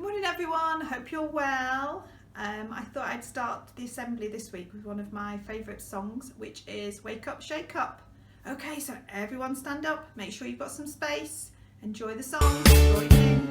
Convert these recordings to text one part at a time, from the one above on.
Good morning everyone, hope you're well. I thought I'd start the assembly this week with one of my favourite songs, which is Wake Up, Shake Up. Okay, so everyone stand up, make sure you've got some space, enjoy the song, join in.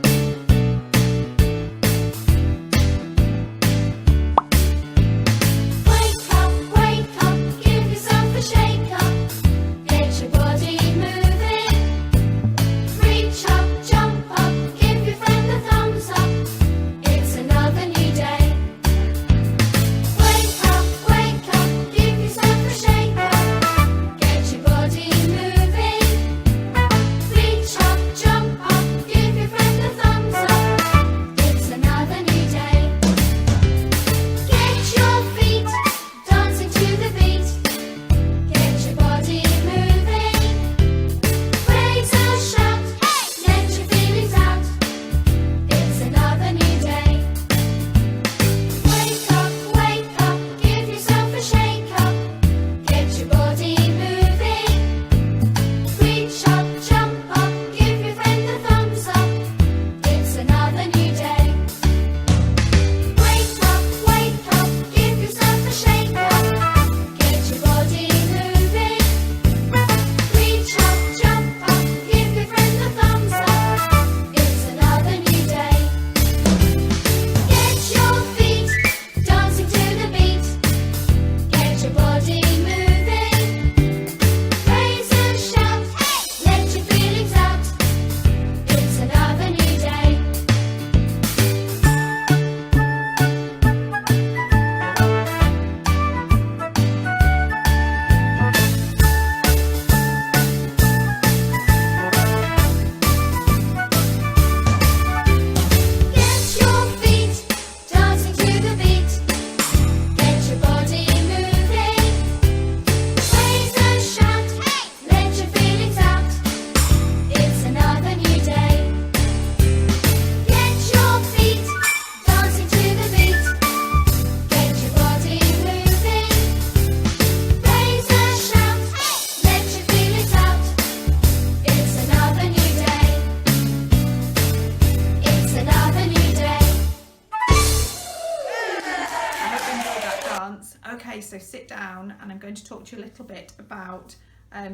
Okay, so sit down and I'm going to talk to you a little bit about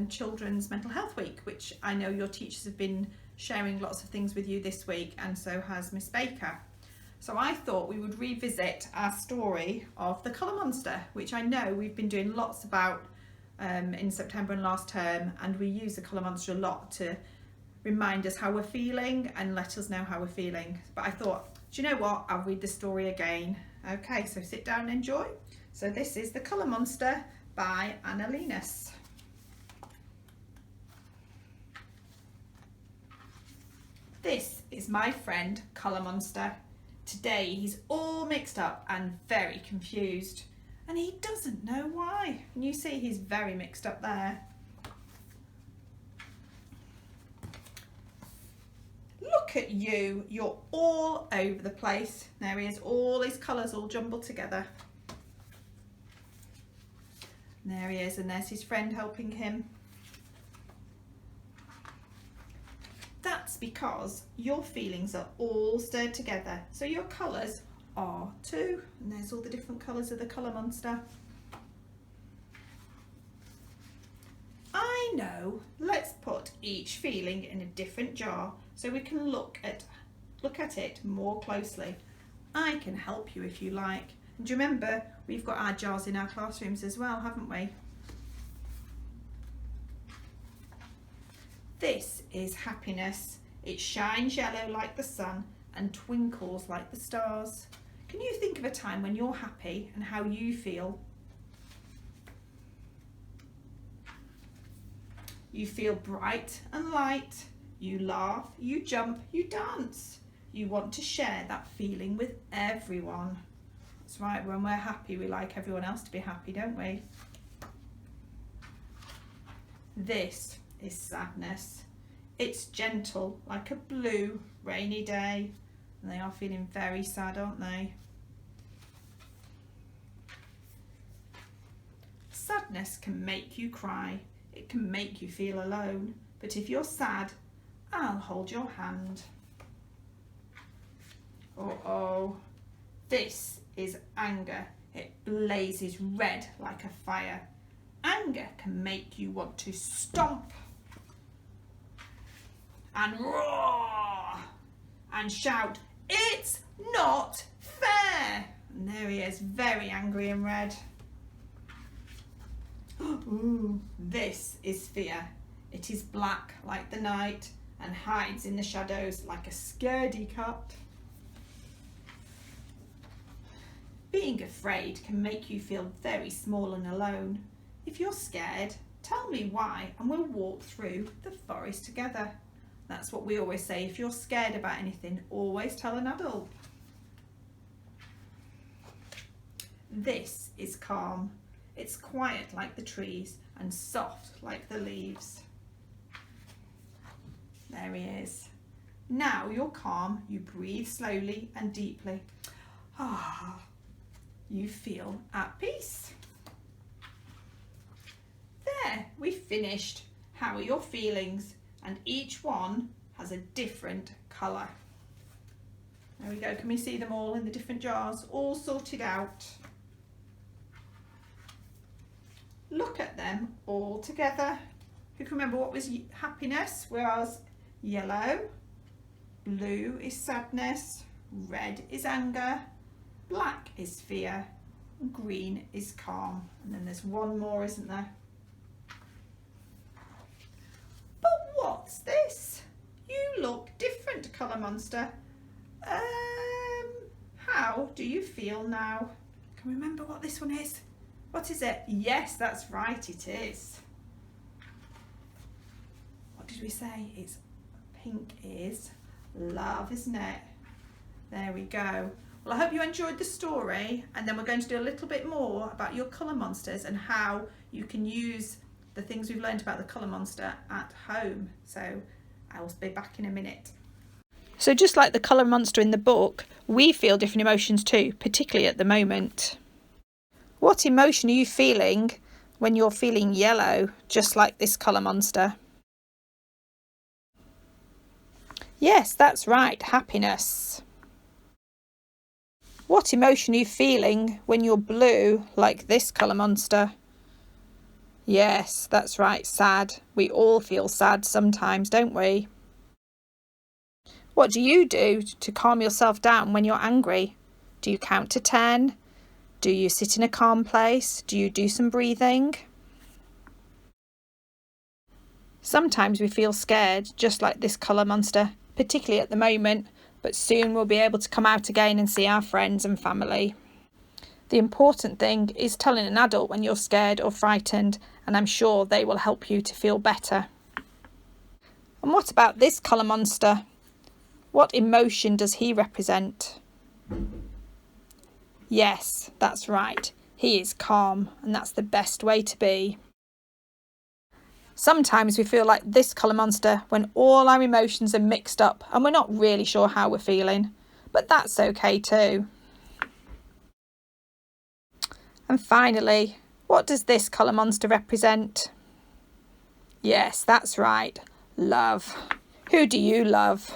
Children's Mental Health Week, which I know your teachers have been sharing lots of things with you this week, and so has Miss Baker. So I thought we would revisit our story of the colour monster, which I know we've been doing lots about in September and last term, and we use the colour monster a lot to remind us how we're feeling and let us know how we're feeling. But I thought, do you know what, I'll read the story again. Okay, so sit down and enjoy. So this is The Colour Monster by Anna Linus. This is my friend Colour Monster. Today he's all mixed up and very confused, and he doesn't know why. And you see he's very mixed up there. Look at you, you're all over the place. There he is, all his colours all jumbled together. And there he is, and there's his friend helping him. That's because your feelings are all stirred together, so your colours are too. And there's all the different colours of the colour monster. I know, let's put each feeling in a different jar so we can look at it more closely. I can help you if you like. And do you remember, we've got our jars in our classrooms as well, haven't we? This is happiness. It shines yellow like the sun and twinkles like the stars. Can you think of a time when you're happy and how you feel? You feel bright and light. You laugh, you jump, you dance. You want to share that feeling with everyone. That's right, when we're happy, we like everyone else to be happy, don't we? This is sadness. It's gentle, like a blue, rainy day. And they are feeling very sad, aren't they? Sadness can make you cry. It can make you feel alone. But if you're sad, I'll hold your hand. Uh-oh. This is anger. It blazes red like a fire. Anger can make you want to stomp and roar and shout, "It's not fair!" And there he is, very angry and red. Ooh, this is fear. It is black like the night and hides in the shadows like a scaredy cat. Being afraid can make you feel very small and alone. If you're scared, tell me why and we'll walk through the forest together. That's what we always say. If you're scared about anything, always tell an adult. This is calm. It's quiet like the trees and soft like the leaves. There he is. Now you're calm. You breathe slowly and deeply. Ah, you feel at peace. There, we finished. How are your feelings? And each one has a different colour. There we go. Can we see them all in the different jars? All sorted out. Look at them all together. Who can remember what was happiness? Whereas yellow, blue is sadness, red is anger, black is fear, and green is calm. And then there's one more, isn't there? But what's this? You look different, Colour Monster. How do you feel now? Can we remember what this one is? What is it? Yes, that's right, it is. What did we say? It's pink is love, isn't it? There we go. Well, I hope you enjoyed the story, and then we're going to do a little bit more about your colour monsters and how you can use the things we've learned about the colour monster at home. So I will be back in a minute. So just like the colour monster in the book, we feel different emotions too, particularly at the moment. What emotion are you feeling when you're feeling yellow, just like this colour monster? Yes, that's right, happiness. What emotion are you feeling when you're blue, like this colour monster? Yes, that's right, sad. We all feel sad sometimes, don't we? What do you do to calm yourself down when you're angry? Do you count to 10? Do you sit in a calm place? Do you do some breathing? Sometimes we feel scared, just like this colour monster, particularly at the moment, but soon we'll be able to come out again and see our friends and family. The important thing is telling an adult when you're scared or frightened, and I'm sure they will help you to feel better. And what about this colour monster? What emotion does he represent? Yes, that's right. He is calm, and that's the best way to be. Sometimes we feel like this colour monster when all our emotions are mixed up and we're not really sure how we're feeling, but that's okay too. And finally, what does this colour monster represent? Yes, that's right. Love. Who do you love?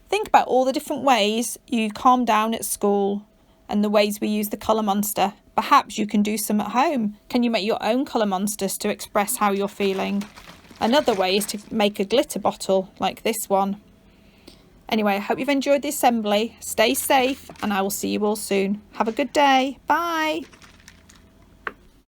Think about all the different ways you calm down at school and the ways we use the colour monster. Perhaps you can do some at home. Can you make your own colour monsters to express how you're feeling? Another way is to make a glitter bottle like this one. Anyway, I hope you've enjoyed the assembly. Stay safe and I will see you all soon. Have a good day. Bye.